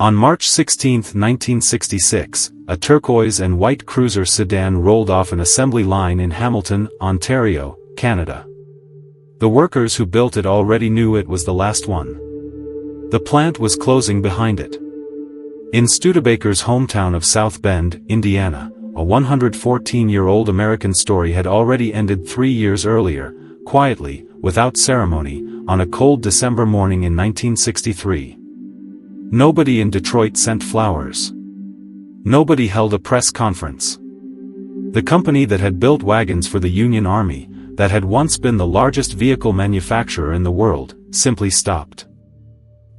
On March 16, 1966, a turquoise and white cruiser sedan rolled off an assembly line in Hamilton, Ontario, Canada. The workers who built it already knew it was the last one. The plant was closing behind it. In Studebaker's hometown of South Bend, Indiana, a 114-year-old American story had already ended 3 years earlier, quietly, without ceremony, on a cold December morning in 1963. Nobody in Detroit sent flowers. Nobody held a press conference. The company that had built wagons for the Union Army, that had once been the largest vehicle manufacturer in the world, simply stopped.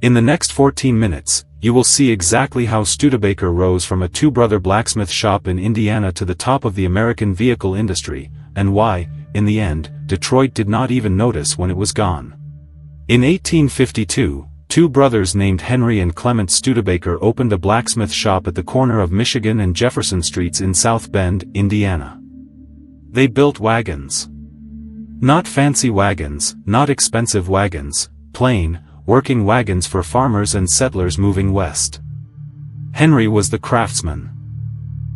In the next 14 minutes, you will see exactly how Studebaker rose from a two-brother blacksmith shop in Indiana to the top of the American vehicle industry, and why, in the end, Detroit did not even notice when it was gone. In 1852, two brothers named Henry and Clement Studebaker opened a blacksmith shop at the corner of Michigan and Jefferson Streets in South Bend, Indiana. They built wagons. Not fancy wagons, not expensive wagons, plain, working wagons for farmers and settlers moving west. Henry was the craftsman.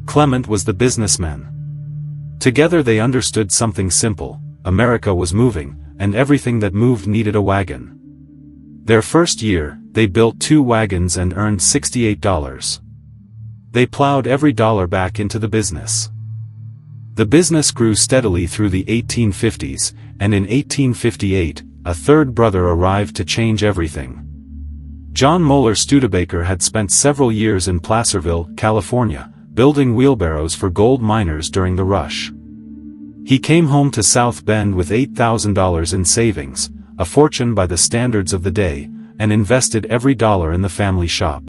Clement was the businessman. Together they understood something simple: America was moving, and everything that moved needed a wagon. Their first year, they built 2 wagons and earned $68. They plowed every dollar back into the business. The business grew steadily through the 1850s, and in 1858, a third brother arrived to change everything. John Moeller Studebaker had spent several years in Placerville, California, building wheelbarrows for gold miners during the rush. He came home to South Bend with $8,000 in savings, a fortune by the standards of the day, and invested every dollar in the family shop.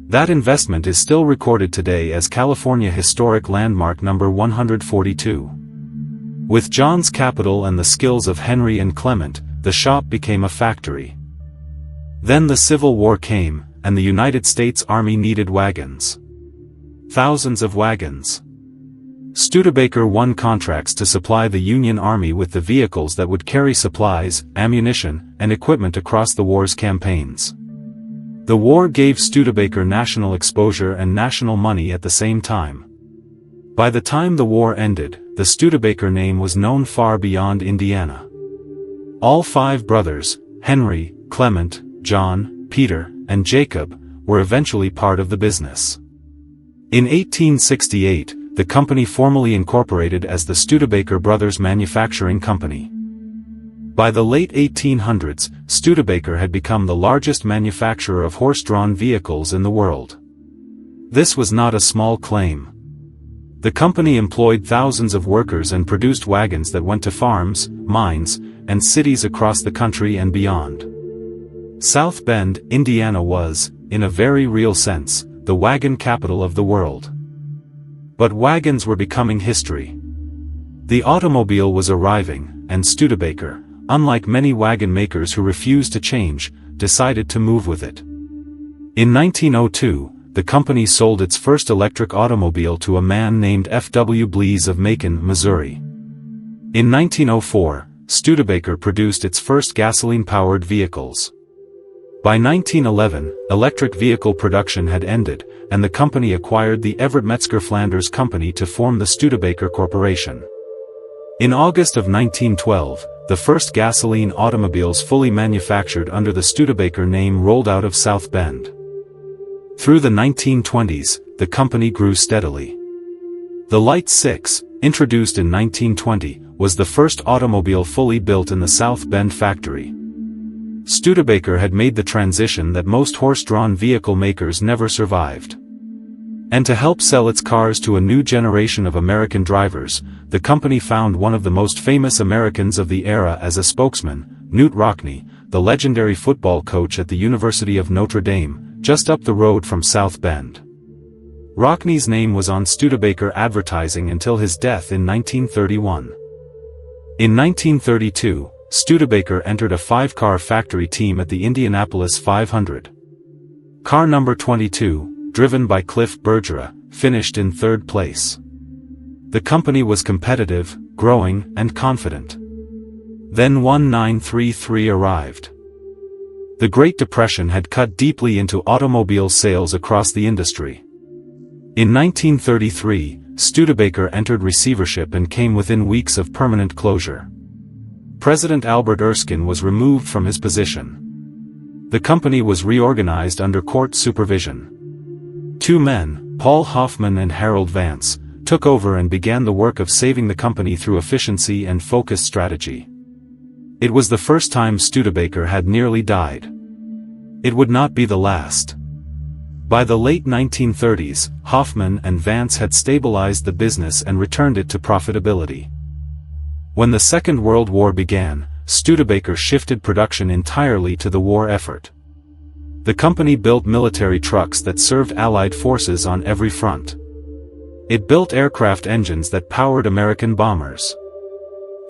That investment is still recorded today as California Historic Landmark number 142. With John's capital and the skills of Henry and Clement, the shop became a factory. Then the Civil War came, and the United States Army needed wagons. Thousands of wagons. Studebaker won contracts to supply the Union Army with the vehicles that would carry supplies, ammunition, and equipment across the war's campaigns. The war gave Studebaker national exposure and national money at the same time. By the time the war ended, the Studebaker name was known far beyond Indiana. All 5 brothers, Henry, Clement, John, Peter, and Jacob, were eventually part of the business. In 1868, the company formally incorporated as the Studebaker Brothers Manufacturing Company. By the late 1800s, Studebaker had become the largest manufacturer of horse-drawn vehicles in the world. This was not a small claim. The company employed thousands of workers and produced wagons that went to farms, mines, and cities across the country and beyond. South Bend, Indiana was, in a very real sense, the wagon capital of the world. But wagons were becoming history. The automobile was arriving, and Studebaker, unlike many wagon makers who refused to change, decided to move with it. In 1902, the company sold its first electric automobile to a man named F.W. Blease of Macon, Missouri. In 1904, Studebaker produced its first gasoline-powered vehicles. By 1911, electric vehicle production had ended, and the company acquired the Everett Metzger Flanders Company to form the Studebaker Corporation. In August of 1912, the first gasoline automobiles fully manufactured under the Studebaker name rolled out of South Bend. Through the 1920s, the company grew steadily. The Light 6, introduced in 1920, was the first automobile fully built in the South Bend factory. Studebaker had made the transition that most horse-drawn vehicle makers never survived. And to help sell its cars to a new generation of American drivers, the company found one of the most famous Americans of the era as a spokesman, Knute Rockne, the legendary football coach at the University of Notre Dame, just up the road from South Bend. Rockne's name was on Studebaker advertising until his death in 1931. In 1932, Studebaker entered a 5-car factory team at the Indianapolis 500. Car number 22, driven by Cliff Bergera, finished in 3rd place. The company was competitive, growing, and confident. Then 1933 arrived. The Great Depression had cut deeply into automobile sales across the industry. In 1933, Studebaker entered receivership and came within weeks of permanent closure. President Albert Erskine was removed from his position. The company was reorganized under court supervision. Two men, Paul Hoffman and Harold Vance, took over and began the work of saving the company through efficiency and focused strategy. It was the first time Studebaker had nearly died. It would not be the last. By the late 1930s, Hoffman and Vance had stabilized the business and returned it to profitability. When the Second World War began, Studebaker shifted production entirely to the war effort. The company built military trucks that served Allied forces on every front. It built aircraft engines that powered American bombers.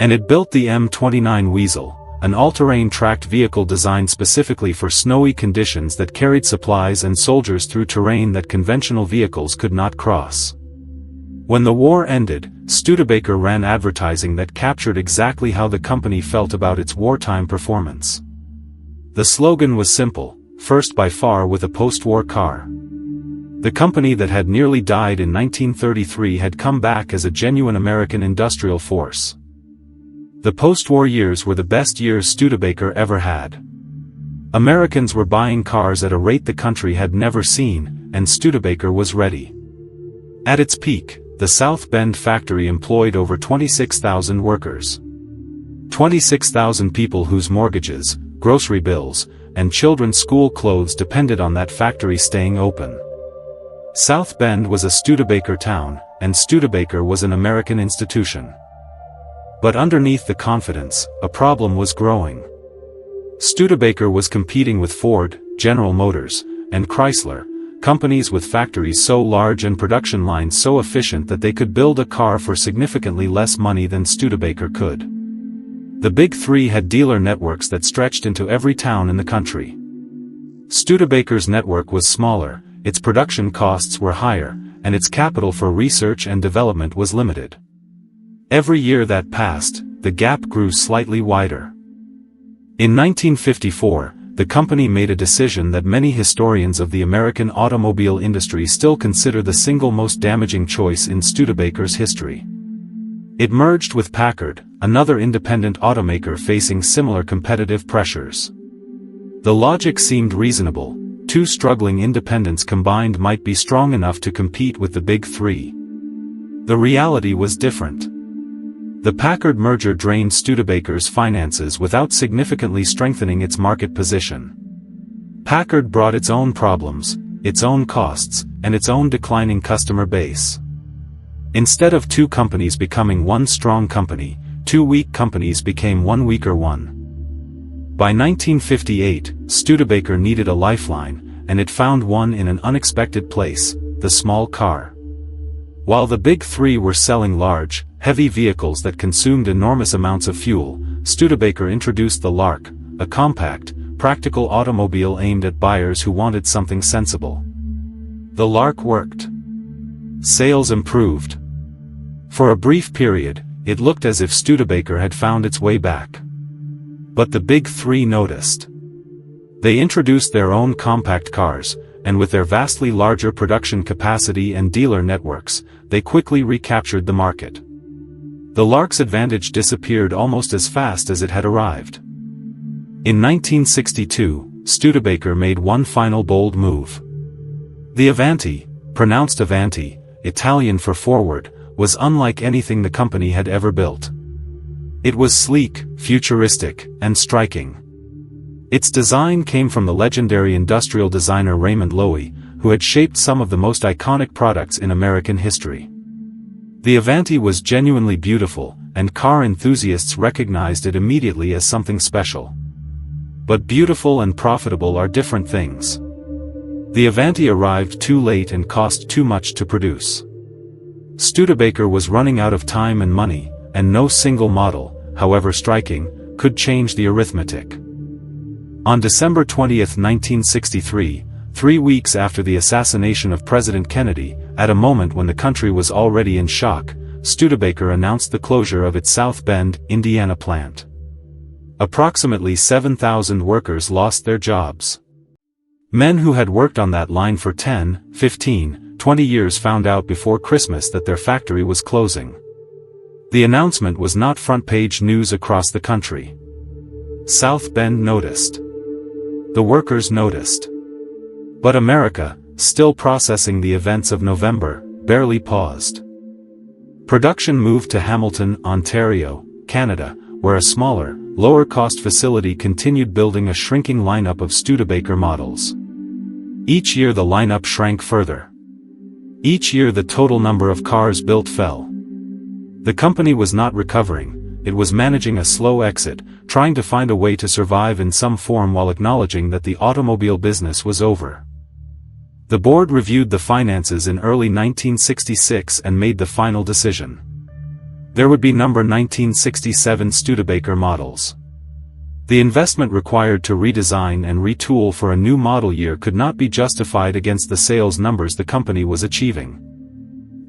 And it built the M29 Weasel, an all-terrain tracked vehicle designed specifically for snowy conditions that carried supplies and soldiers through terrain that conventional vehicles could not cross. When the war ended, Studebaker ran advertising that captured exactly how the company felt about its wartime performance. The slogan was simple: first by far with a post-war car. The company that had nearly died in 1933 had come back as a genuine American industrial force. The post-war years were the best years Studebaker ever had. Americans were buying cars at a rate the country had never seen, and Studebaker was ready. At its peak, the South Bend factory employed over 26,000 workers. 26,000 people whose mortgages, grocery bills, and children's school clothes depended on that factory staying open. South Bend was a Studebaker town, and Studebaker was an American institution. But underneath the confidence, a problem was growing. Studebaker was competing with Ford, General Motors, and Chrysler, companies with factories so large and production lines so efficient that they could build a car for significantly less money than Studebaker could. The Big Three had dealer networks that stretched into every town in the country. Studebaker's network was smaller, its production costs were higher, and its capital for research and development was limited. Every year that passed, the gap grew slightly wider. In 1954, the company made a decision that many historians of the American automobile industry still consider the single most damaging choice in Studebaker's history. It merged with Packard, another independent automaker facing similar competitive pressures. The logic seemed reasonable: two struggling independents combined might be strong enough to compete with the Big Three. The reality was different. The Packard merger drained Studebaker's finances without significantly strengthening its market position. Packard brought its own problems, its own costs, and its own declining customer base. Instead of two companies becoming one strong company, two weak companies became one weaker one. By 1958, Studebaker needed a lifeline, and it found one in an unexpected place: the small car. While the Big Three were selling large, heavy vehicles that consumed enormous amounts of fuel, Studebaker introduced the Lark, a compact, practical automobile aimed at buyers who wanted something sensible. The Lark worked. Sales improved. For a brief period, it looked as if Studebaker had found its way back. But the Big Three noticed. They introduced their own compact cars, and with their vastly larger production capacity and dealer networks, they quickly recaptured the market. The Lark's advantage disappeared almost as fast as it had arrived. In 1962, Studebaker made one final bold move. The Avanti, pronounced Avanti, Italian for forward, was unlike anything the company had ever built. It was sleek, futuristic, and striking. Its design came from the legendary industrial designer Raymond Loewy, who had shaped some of the most iconic products in American history. The Avanti was genuinely beautiful, and car enthusiasts recognized it immediately as something special. But beautiful and profitable are different things. The Avanti arrived too late and cost too much to produce. Studebaker was running out of time and money, and no single model, however striking, could change the arithmetic. On December 20, 1963, 3 weeks after the assassination of President Kennedy, at a moment when the country was already in shock, Studebaker announced the closure of its South Bend, Indiana plant. Approximately 7,000 workers lost their jobs. Men who had worked on that line for 10, 15, 20 years found out before Christmas that their factory was closing. The announcement was not front-page news across the country. South Bend noticed. The workers noticed. But America, still processing the events of November, barely paused. Production moved to Hamilton, Ontario, Canada, where a smaller, lower-cost facility continued building a shrinking lineup of Studebaker models. Each year the lineup shrank further. Each year the total number of cars built fell. The company was not recovering, it was managing a slow exit, trying to find a way to survive in some form while acknowledging that the automobile business was over. The board reviewed the finances in early 1966 and made the final decision. There would be number 1967 Studebaker models. The investment required to redesign and retool for a new model year could not be justified against the sales numbers the company was achieving.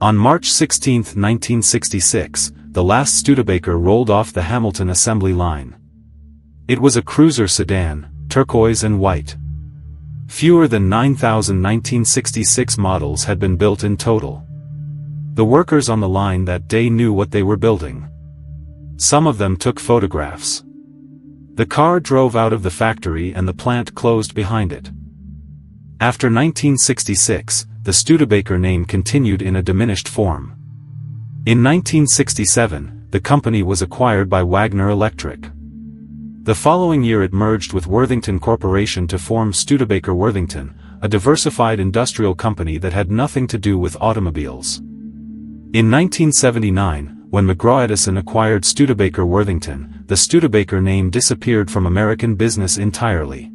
On March 16, 1966, the last Studebaker rolled off the Hamilton assembly line. It was a cruiser sedan, turquoise and white. Fewer than 9,000 1966 models had been built in total. The workers on the line that day knew what they were building. Some of them took photographs. The car drove out of the factory and the plant closed behind it. After 1966, the Studebaker name continued in a diminished form. In 1967, the company was acquired by Wagner Electric. The following year it merged with Worthington Corporation to form Studebaker Worthington, a diversified industrial company that had nothing to do with automobiles. In 1979, when McGraw-Edison acquired Studebaker Worthington, the Studebaker name disappeared from American business entirely.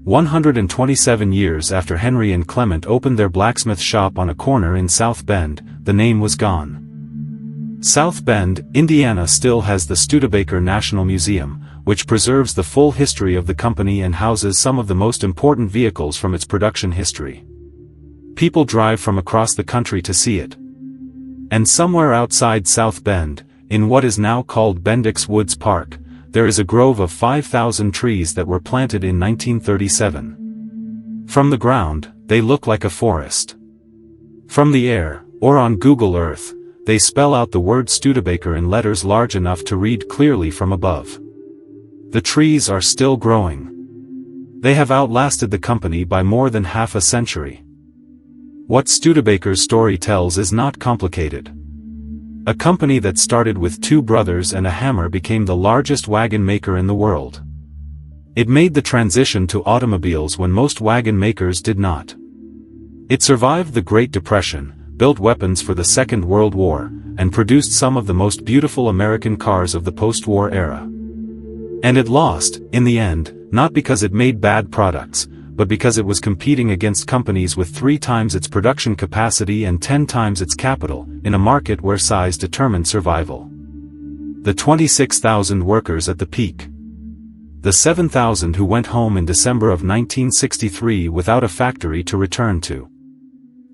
127 years after Henry and Clement opened their blacksmith shop on a corner in South Bend, the name was gone. South Bend, Indiana still has the Studebaker National Museum, which preserves the full history of the company and houses some of the most important vehicles from its production history. People drive from across the country to see it. And somewhere outside South Bend, in what is now called Bendix Woods Park, there is a grove of 5,000 trees that were planted in 1937. From the ground, they look like a forest. From the air, or on Google Earth, they spell out the word Studebaker in letters large enough to read clearly from above. The trees are still growing. They have outlasted the company by more than half a century. What Studebaker's story tells is not complicated. A company that started with two brothers and a hammer became the largest wagon maker in the world. It made the transition to automobiles when most wagon makers did not. It survived the Great Depression, built weapons for the Second World War, and produced some of the most beautiful American cars of the post-war era. And it lost, in the end, not because it made bad products, but because it was competing against companies with 3 times its production capacity and 10 times its capital, in a market where size determined survival. The 26,000 workers at the peak. The 7,000 who went home in December of 1963 without a factory to return to.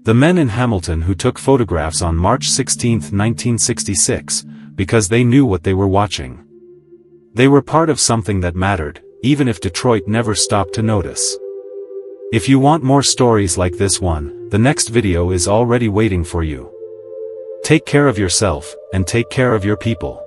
The men in Hamilton who took photographs on March 16, 1966, because they knew what they were watching. They were part of something that mattered, even if Detroit never stopped to notice. If you want more stories like this one, the next video is already waiting for you. Take care of yourself, and take care of your people.